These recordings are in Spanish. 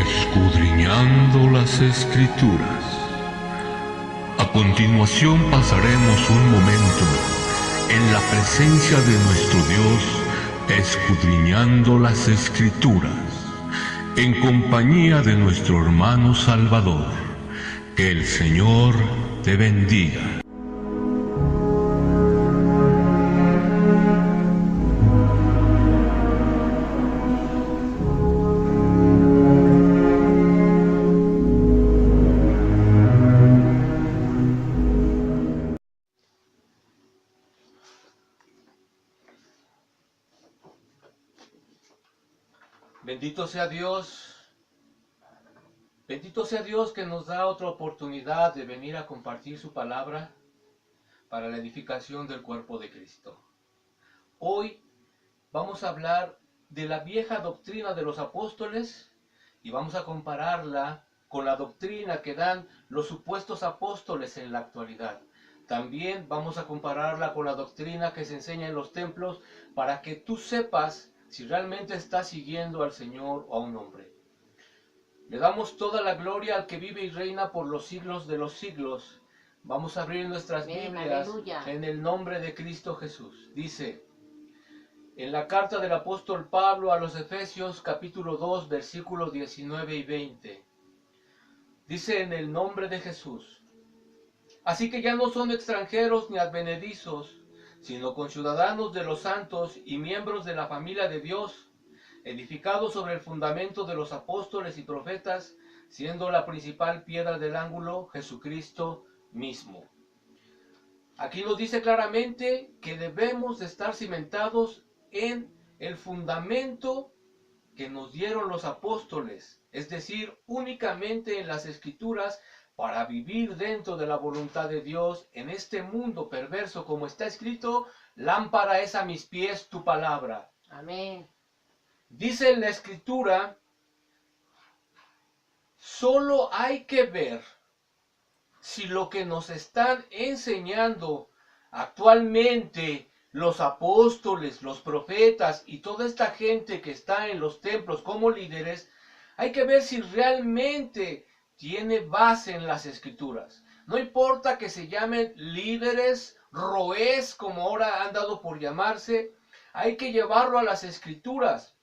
Escudriñando las Escrituras. A continuación pasaremos un momento en la presencia de nuestro Dios, escudriñando las Escrituras, en compañía de nuestro hermano Salvador. Que el Señor te bendiga. Bendito sea Dios que nos da otra oportunidad de venir a compartir su palabra para la edificación del cuerpo de Cristo. Hoy vamos a hablar de la vieja doctrina de los apóstoles y vamos a compararla con la doctrina que dan los supuestos apóstoles en la actualidad. También vamos a compararla con la doctrina que se enseña en los templos para que tú sepas si realmente estás siguiendo al Señor o a un hombre. Le damos toda la gloria al que vive y reina por los siglos de los siglos. Vamos a abrir nuestras Biblias en el nombre de Cristo Jesús. Dice, en la carta del apóstol Pablo a los Efesios, capítulo 2, versículos 19 y 20. Dice, en el nombre de Jesús. Así que ya no son extranjeros ni advenedizos, sino conciudadanos de los santos y miembros de la familia de Dios, edificados sobre el fundamento de los apóstoles y profetas, siendo la principal piedra del ángulo Jesucristo mismo. Aquí nos dice claramente que debemos de estar cimentados en el fundamento que nos dieron los apóstoles, es decir, únicamente en las Escrituras, para vivir dentro de la voluntad de Dios en este mundo perverso, como está escrito, lámpara es a mis pies tu palabra. Amén. Dice en la Escritura, solo hay que ver si lo que nos están enseñando actualmente los apóstoles, los profetas y toda esta gente que está en los templos como líderes, hay que ver si realmente tiene base en las Escrituras. No importa que se llamen líderes, roés, como ahora han dado por llamarse, hay que llevarlo a las Escrituras.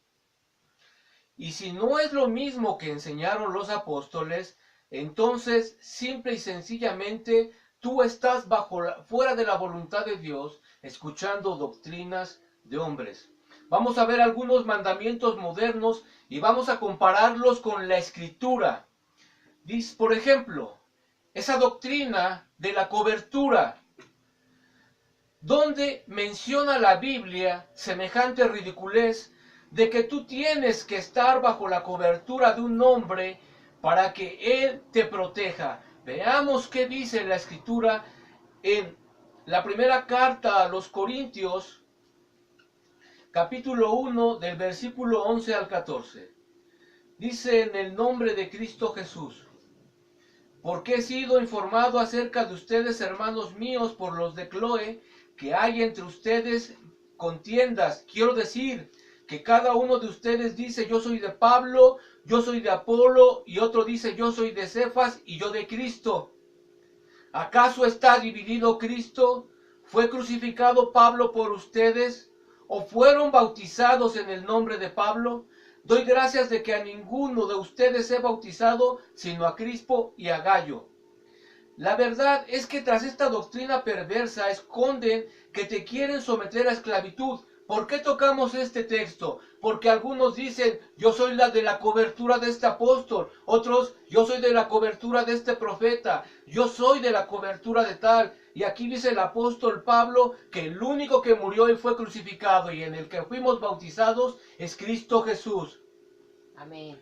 Y si no es lo mismo que enseñaron los apóstoles, entonces simple y sencillamente tú estás fuera de la voluntad de Dios, escuchando doctrinas de hombres. Vamos a ver algunos mandamientos modernos y vamos a compararlos con la Escritura. Dice, por ejemplo, esa doctrina de la cobertura, donde menciona la Biblia semejante ridiculez de que tú tienes que estar bajo la cobertura de un hombre para que él te proteja. Veamos qué dice la Escritura en la primera carta a los Corintios, capítulo 1, del versículo 11 al 14. Dice, en el nombre de Cristo Jesús, porque he sido informado acerca de ustedes, hermanos míos, por los de Cloé, que hay entre ustedes contiendas. Quiero decir que cada uno de ustedes dice, yo soy de Pablo, yo soy de Apolo, y otro dice, yo soy de Cefas, y yo de Cristo. ¿Acaso está dividido Cristo? ¿Fue crucificado Pablo por ustedes? ¿O fueron bautizados en el nombre de Pablo? Doy gracias de que a ninguno de ustedes he bautizado, sino a Crispo y a Gayo. La verdad es que tras esta doctrina perversa esconden que te quieren someter a esclavitud. ¿Por qué tocamos este texto? Porque algunos dicen, yo soy de la cobertura de este apóstol. Otros, yo soy de la cobertura de este profeta. Yo soy de la cobertura de tal. Y aquí dice el apóstol Pablo que el único que murió y fue crucificado y en el que fuimos bautizados es Cristo Jesús. Amén.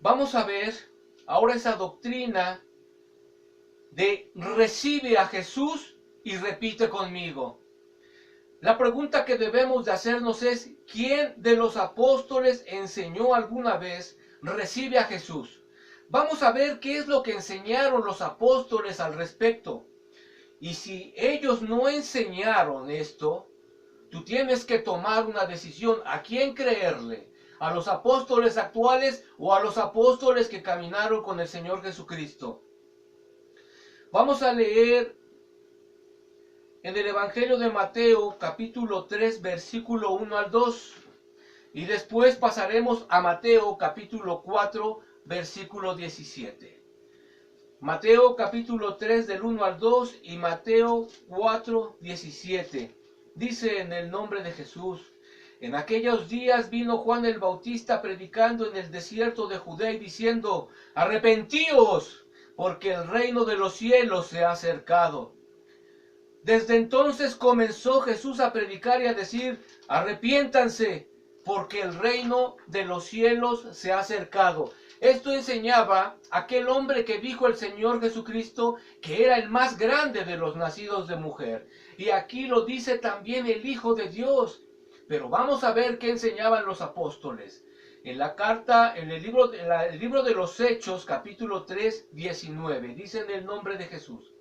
Vamos a ver ahora esa doctrina de recibe a Jesús y repite conmigo. La pregunta que debemos de hacernos es, ¿quién de los apóstoles enseñó alguna vez recibe a Jesús? Vamos a ver qué es lo que enseñaron los apóstoles al respecto. Y si ellos no enseñaron esto, tú tienes que tomar una decisión. ¿A quién creerle? ¿A los apóstoles actuales o a los apóstoles que caminaron con el Señor Jesucristo? Vamos a leer en el Evangelio de Mateo, capítulo 3, versículo 1 al 2. Y después pasaremos a Mateo, capítulo 4, versículo 17. Mateo, capítulo 3, del 1 al 2 y Mateo 4, 17. Dice en el nombre de Jesús: en aquellos días vino Juan el Bautista predicando en el desierto de Judea y diciendo: arrepentíos, porque el reino de los cielos se ha acercado. Desde entonces comenzó Jesús a predicar y a decir: arrepiéntanse, porque el reino de los cielos se ha acercado. Esto enseñaba aquel hombre que dijo el Señor Jesucristo que era el más grande de los nacidos de mujer. Y aquí lo dice también el Hijo de Dios. Pero vamos a ver qué enseñaban los apóstoles. En la carta, en el libro de los Hechos, capítulo 3, 19, dice en el nombre de Jesús: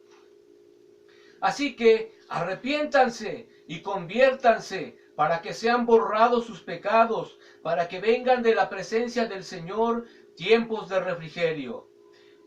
así que arrepiéntanse y conviértanse para que sean borrados sus pecados, para que vengan de la presencia del Señor tiempos de refrigerio.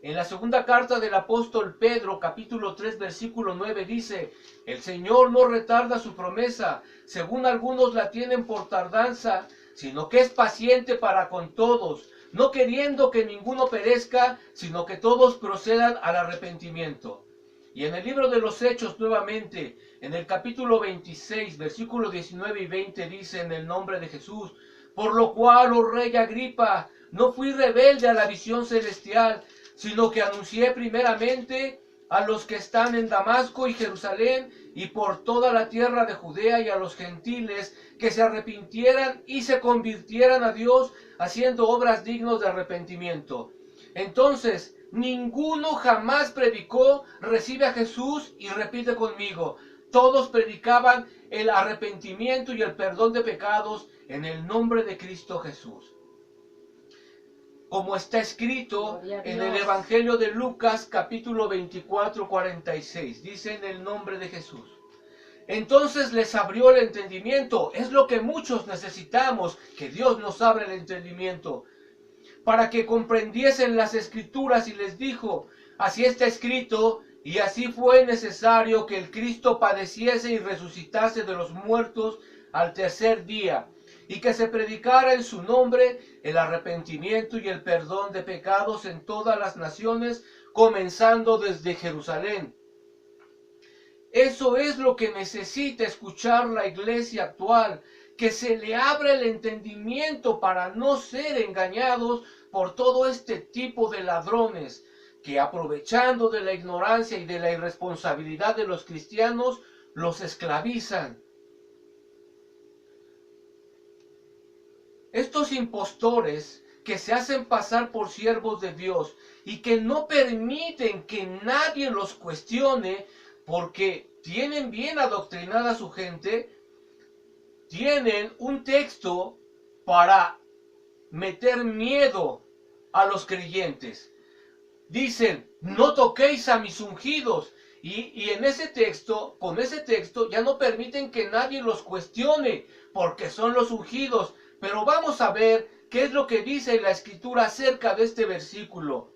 En la segunda carta del apóstol Pedro, capítulo 3, versículo 9, dice: el Señor no retarda su promesa, según algunos la tienen por tardanza, sino que es paciente para con todos, no queriendo que ninguno perezca, sino que todos procedan al arrepentimiento. Y en el libro de los Hechos nuevamente, en el capítulo 26, versículos 19 y 20, dice en el nombre de Jesús: por lo cual, oh rey Agripa, no fui rebelde a la visión celestial, sino que anuncié primeramente a los que están en Damasco y Jerusalén y por toda la tierra de Judea y a los gentiles que se arrepintieran y se convirtieran a Dios haciendo obras dignas de arrepentimiento. Entonces, ninguno jamás predicó: recibe a Jesús, y repite conmigo. Todos predicaban el arrepentimiento y el perdón de pecados en el nombre de Cristo Jesús. Como está escrito en el Evangelio de Lucas, capítulo 24, 46. Dice en el nombre de Jesús: entonces les abrió el entendimiento. Es lo que muchos necesitamos, que Dios nos abra el entendimiento, para que comprendiesen las Escrituras, y les dijo: así está escrito, y así fue necesario que el Cristo padeciese y resucitase de los muertos al tercer día, y que se predicara en su nombre el arrepentimiento y el perdón de pecados en todas las naciones, comenzando desde Jerusalén. Eso es lo que necesita escuchar la iglesia actual, que se le abra el entendimiento para no ser engañados por todo este tipo de ladrones, que aprovechando de la ignorancia y de la irresponsabilidad de los cristianos, los esclavizan. Estos impostores que se hacen pasar por siervos de Dios y que no permiten que nadie los cuestione porque tienen bien adoctrinada a su gente, tienen un texto para meter miedo a los creyentes. Dicen: no toquéis a mis ungidos. Y en ese texto, con ese texto, ya no permiten que nadie los cuestione porque son los ungidos. Pero vamos a ver qué es lo que dice la Escritura acerca de este versículo.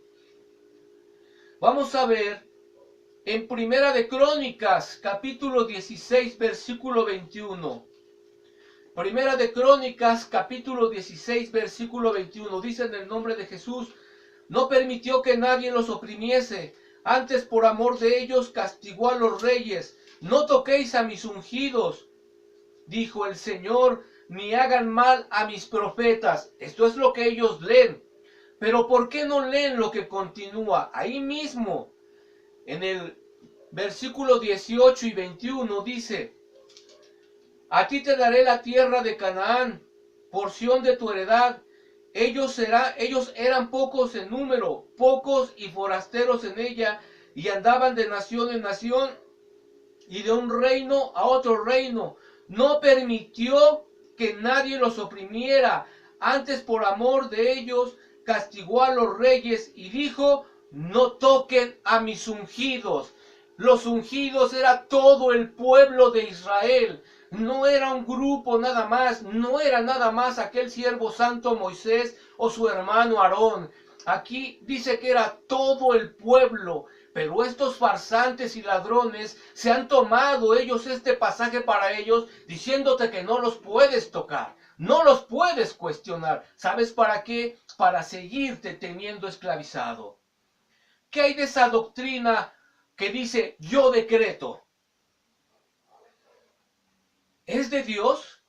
Vamos a ver en Primera de Crónicas, capítulo 16, versículo 21. Primera de Crónicas, capítulo 16, versículo 21. Dice en el nombre de Jesús: no permitió que nadie los oprimiese, antes por amor de ellos castigó a los reyes. No toquéis a mis ungidos, dijo el Señor, ni hagan mal a mis profetas. Esto es lo que ellos leen. Pero ¿por qué no leen lo que continúa? Ahí mismo, en el versículo 18 y 21 dice: a ti te daré la tierra de Canaán, porción de tu heredad. Ellos eran pocos en número, pocos y forasteros en ella, y andaban de nación en nación y de un reino a otro reino. No permitió que nadie los oprimiera, antes por amor de ellos castigó a los reyes y dijo: no toquen a mis ungidos. Los ungidos era todo el pueblo de Israel. no era un grupo nada más, no era nada más aquel siervo santo Moisés o su hermano Aarón. Aquí dice que era todo el pueblo, pero estos farsantes y ladrones se han tomado ellos este pasaje para ellos, diciéndote que no los puedes tocar, no los puedes cuestionar. ¿Sabes para qué? Para seguirte teniendo esclavizado. ¿Qué hay de esa doctrina que dice yo decreto? ¿Es de Dios?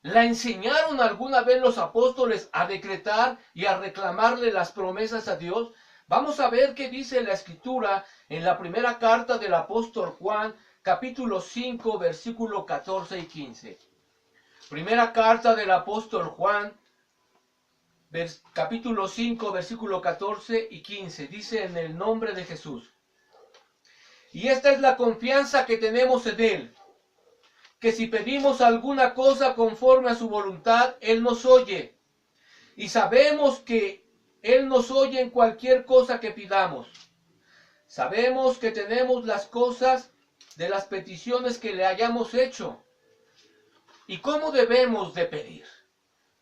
¿La enseñaron alguna vez los apóstoles a decretar y a reclamarle las promesas a Dios? Vamos a ver qué dice la Escritura en la primera carta del apóstol Juan, capítulo 5, versículo 14 y 15. Primera carta del apóstol Juan, capítulo 5, versículo 14 y 15. Dice en el nombre de Jesús. Y esta es la confianza que tenemos en Él, que si pedimos alguna cosa conforme a su voluntad, Él nos oye. Y sabemos que Él nos oye en cualquier cosa que pidamos. Sabemos que tenemos las cosas de las peticiones que le hayamos hecho. ¿Y cómo debemos de pedir?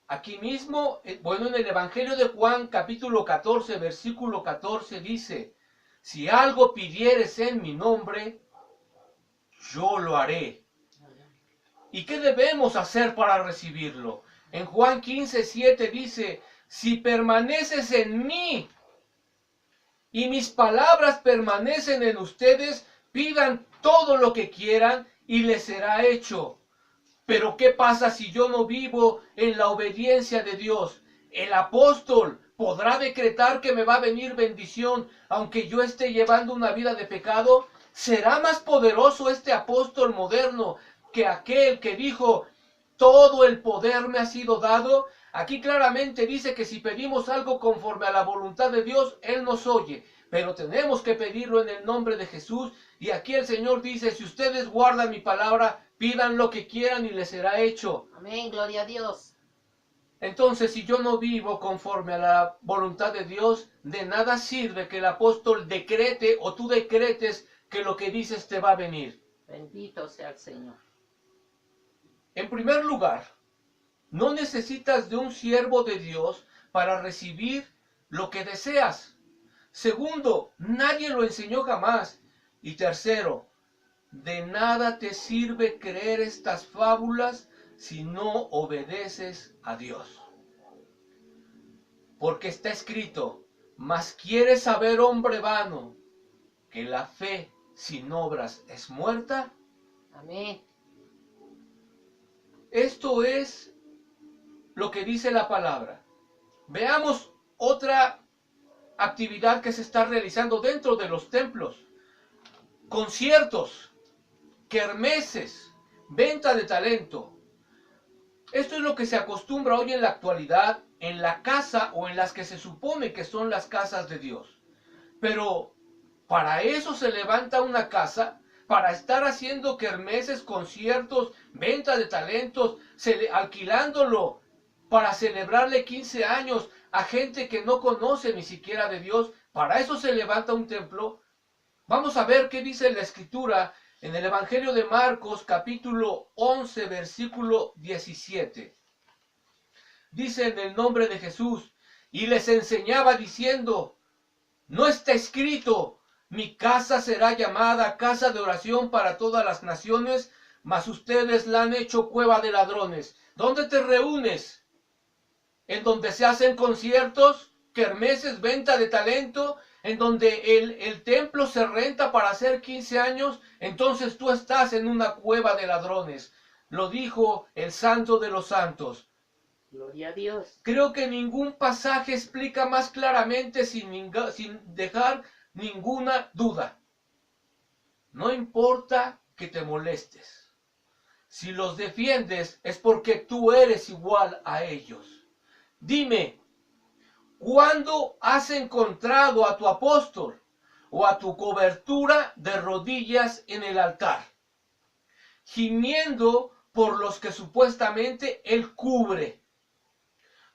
Aquí mismo, en el Evangelio de Juan, capítulo 14, versículo 14, dice, si algo pidieres en mi nombre, yo lo haré. ¿Y qué debemos hacer para recibirlo? En Juan 15, 7 dice, si permaneces en mí y mis palabras permanecen en ustedes, pidan todo lo que quieran y les será hecho. Pero ¿qué pasa si yo no vivo en la obediencia de Dios? El apóstol podrá decretar que me va a venir bendición aunque yo esté llevando una vida de pecado. ¿Será más poderoso este apóstol moderno que aquel que dijo, todo el poder me ha sido dado? Aquí claramente dice que si pedimos algo conforme a la voluntad de Dios, Él nos oye. Pero tenemos que pedirlo en el nombre de Jesús. Y aquí el Señor dice, si ustedes guardan mi palabra, pidan lo que quieran y les será hecho. Amén, gloria a Dios. Entonces, si yo no vivo conforme a la voluntad de Dios, de nada sirve que el apóstol decrete o tú decretes que lo que dices te va a venir. Bendito sea el Señor. En primer lugar, no necesitas de un siervo de Dios para recibir lo que deseas. Segundo, nadie lo enseñó jamás. Y tercero, de nada te sirve creer estas fábulas si no obedeces a Dios. Porque está escrito, mas ¿quieres saber, hombre vano, que la fe sin obras es muerta? Amén. Esto es lo que dice la palabra. Veamos otra actividad que se está realizando dentro de los templos. Conciertos, kermeses, venta de talento. Esto es lo que se acostumbra hoy en la actualidad en la casa o en las que se supone que son las casas de Dios. Pero para eso se levanta una casa, para estar haciendo kermeses, conciertos, venta de talentos, alquilándolo para celebrarle 15 años a gente que no conoce ni siquiera de Dios. Para eso se levanta un templo. Vamos a ver qué dice la Escritura en el Evangelio de Marcos, capítulo 11, versículo 17. Dice en el nombre de Jesús, y les enseñaba diciendo, ¿no está escrito, mi casa será llamada casa de oración para todas las naciones, mas ustedes la han hecho cueva de ladrones? ¿Dónde te reúnes? ¿En donde se hacen conciertos, kermeses, venta de talento? ¿En donde el templo se renta para hacer 15 años? Entonces tú estás en una cueva de ladrones. Lo dijo el Santo de los Santos. Gloria a Dios. Creo que ningún pasaje explica más claramente sin dejar ninguna duda. No importa que te molestes. Si los defiendes es porque tú eres igual a ellos. Dime, ¿cuándo has encontrado a tu apóstol o a tu cobertura de rodillas en el altar, gimiendo por los que supuestamente él cubre?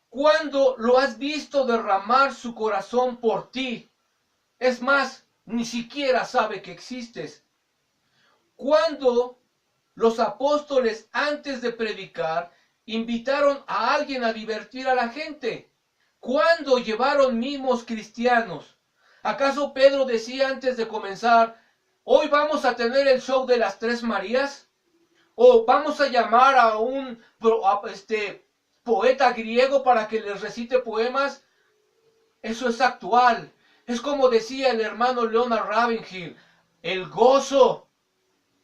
¿Cuándo lo has visto derramar su corazón por ti? Es más, ni siquiera sabe que existes. ¿Cuándo Los apóstoles, antes de predicar, invitaron a alguien a divertir a la gente. ¿Cuándo llevaron mimos cristianos? ¿Acaso Pedro decía antes de comenzar, hoy vamos a tener el show de las Tres Marías? ¿O vamos a llamar a un poeta griego para que les recite poemas? Eso es actual. Es como decía el hermano Leonard Ravenhill, el gozo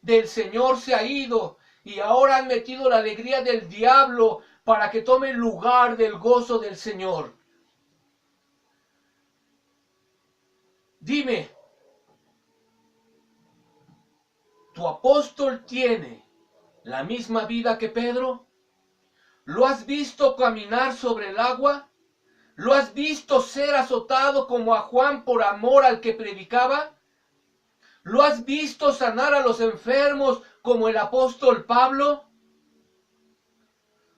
del Señor se ha ido y ahora han metido la alegría del diablo para que tome lugar del gozo del Señor. Dime, ¿tu apóstol tiene la misma vida que Pedro? ¿Lo has visto caminar sobre el agua? ¿Lo has visto ser azotado como a Juan por amor al que predicaba? ¿Lo has visto sanar a los enfermos como el apóstol Pablo?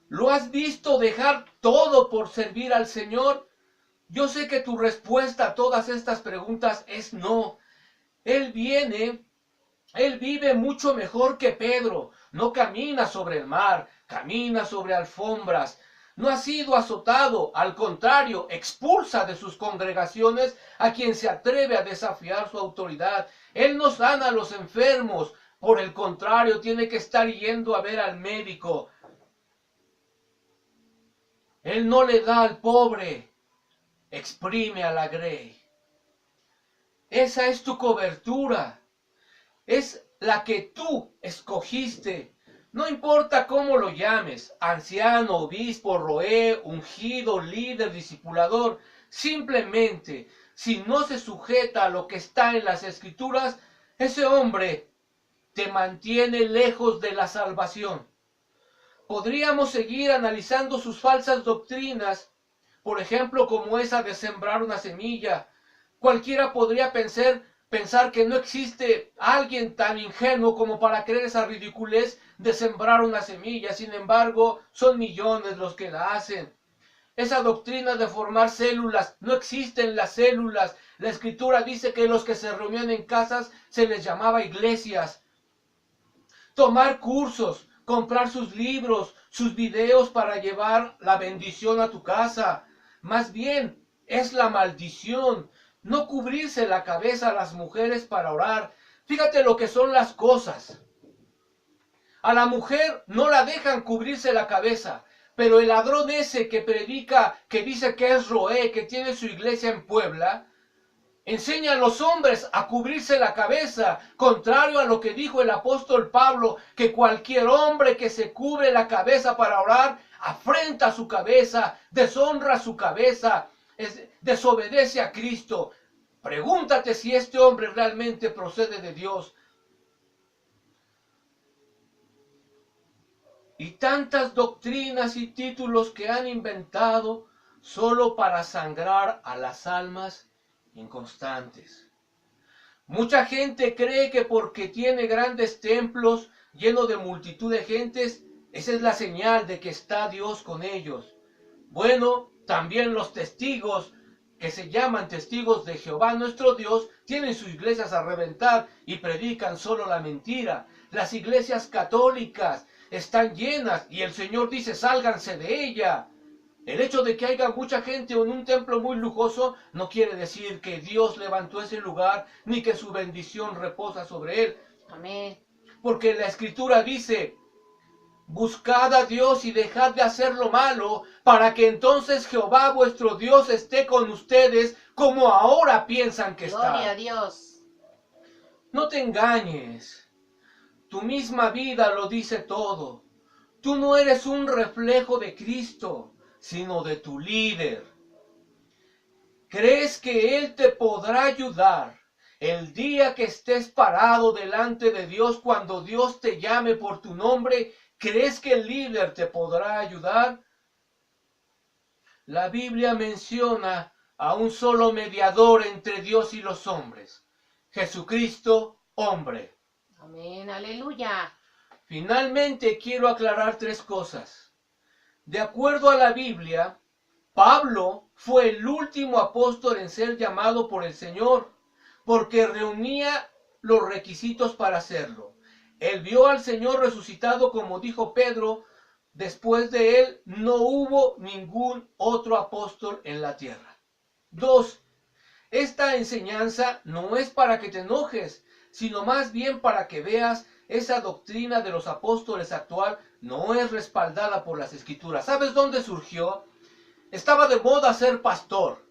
¿Lo has visto dejar todo por servir al Señor? Yo sé que tu respuesta a todas estas preguntas es no. Él vive mucho mejor que Pedro. No camina sobre el mar, camina sobre alfombras. No ha sido azotado, al contrario, expulsa de sus congregaciones a quien se atreve a desafiar su autoridad. Él no sana a los enfermos, por el contrario, tiene que estar yendo a ver al médico. Él no le da al pobre, exprime a la grey. Esa es tu cobertura, es la que tú escogiste. No importa cómo lo llames, anciano, obispo, roé, ungido, líder, discipulador, simplemente, si no se sujeta a lo que está en las Escrituras, ese hombre te mantiene lejos de la salvación. Podríamos seguir analizando sus falsas doctrinas, por ejemplo, como esa de sembrar una semilla. Cualquiera podría pensar que no existe alguien tan ingenuo como para creer esa ridiculez de sembrar una semilla. Sin embargo, son millones los que la hacen. Esa doctrina de formar células, no existen las células. La Escritura dice que los que se reunían en casas se les llamaba iglesias. Tomar cursos, comprar sus libros, sus videos para llevar la bendición a tu casa. Más bien, es la maldición. No cubrirse la cabeza a las mujeres para orar. Fíjate lo que son las cosas. A la mujer no la dejan cubrirse la cabeza, pero el ladrón ese que predica, que dice que es roé, que tiene su iglesia en Puebla, enseña a los hombres a cubrirse la cabeza, contrario a lo que dijo el apóstol Pablo, que cualquier hombre que se cubre la cabeza para orar, afrenta su cabeza, deshonra su cabeza, desobedece a Cristo. Pregúntate si este hombre realmente procede de Dios. Y tantas doctrinas y títulos que han inventado solo para sangrar a las almas inconstantes. Mucha gente cree que porque tiene grandes templos llenos de multitud de gentes, esa es la señal de que está Dios con ellos. Bueno, también los testigos, que se llaman testigos de Jehová nuestro Dios, tienen sus iglesias a reventar y predican solo la mentira. Las iglesias católicas están llenas y el Señor dice, sálganse de ella. El hecho de que haya mucha gente en un templo muy lujoso no quiere decir que Dios levantó ese lugar ni que su bendición reposa sobre él. Amén. Porque la Escritura dice, buscad a Dios y dejad de hacer lo malo, para que entonces Jehová vuestro Dios esté con ustedes como ahora piensan que está. Gloria a Dios. No te engañes. Tu misma vida lo dice todo. Tú no eres un reflejo de Cristo, sino de tu líder. ¿Crees que Él te podrá ayudar el día que estés parado delante de Dios cuando Dios te llame por tu nombre? ¿Crees que el líder te podrá ayudar? La Biblia menciona a un solo mediador entre Dios y los hombres, Jesucristo, hombre. Amén, aleluya. Finalmente quiero aclarar tres cosas. De acuerdo a la Biblia, Pablo fue el último apóstol en ser llamado por el Señor, porque reunía los requisitos para hacerlo. Él vio al Señor resucitado, como dijo Pedro. Después de él no hubo ningún otro apóstol en la tierra. 2. Esta enseñanza no es para que te enojes, sino más bien para que veas esa doctrina de los apóstoles actual no es respaldada por las Escrituras. ¿Sabes dónde surgió? Estaba de moda ser pastor.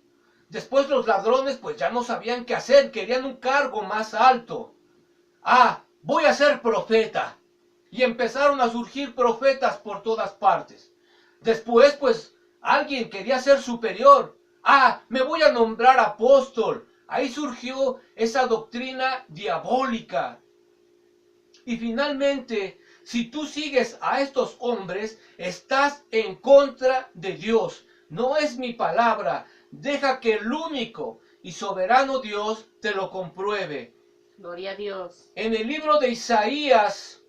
Después los ladrones pues ya no sabían qué hacer, querían un cargo más alto. Voy a ser profeta. Y empezaron a surgir profetas por todas partes. Después pues alguien quería ser superior. Me voy a nombrar apóstol. Ahí surgió esa doctrina diabólica. Y finalmente, si tú sigues a estos hombres, estás en contra de Dios. No es mi palabra. Deja que el único y soberano Dios te lo compruebe. Gloria a Dios. En el libro de Isaías,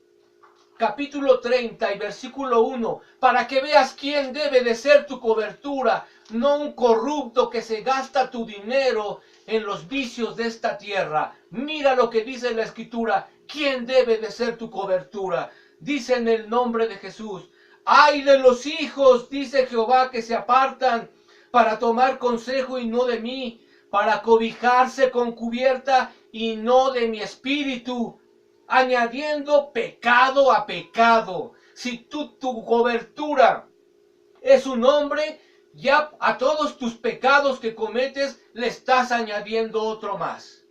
capítulo 30 y versículo 1, para que veas quién debe de ser tu cobertura, no un corrupto que se gasta tu dinero en los vicios de esta tierra. Mira lo que dice la Escritura, quién debe de ser tu cobertura. Dice en el nombre de Jesús: ay de los hijos, dice Jehová, que se apartan para tomar consejo y no de mí, para cobijarse con cubierta y no de mi espíritu, añadiendo pecado a pecado. Si tu cobertura es un hombre, ya a todos tus pecados que cometes le estás añadiendo otro más.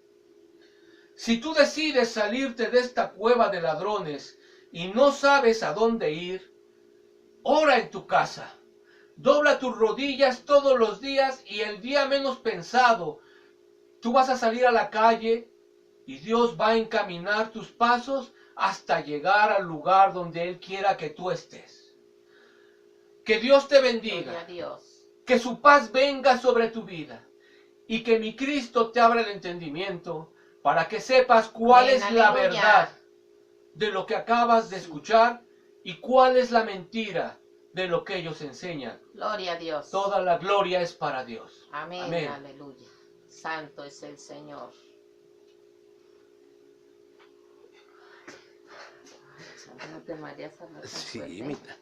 Si tú decides salirte de esta cueva de ladrones y no sabes a dónde ir, ora en tu casa. Dobla tus rodillas todos los días y el día menos pensado, tú vas a salir a la calle y Dios va a encaminar tus pasos hasta llegar al lugar donde Él quiera que tú estés. Que Dios te bendiga. Gloria a Dios. Que su paz venga sobre tu vida. Y que mi Cristo te abra el entendimiento para que sepas cuál Amén, es la aleluya. verdad de lo que acabas de escuchar y cuál es la mentira de lo que ellos enseñan. Gloria a Dios. Toda la gloria es para Dios. Amén, Amén. aleluya. Santo es el Señor. Santa María, Salva, Sí, fuerte. mira.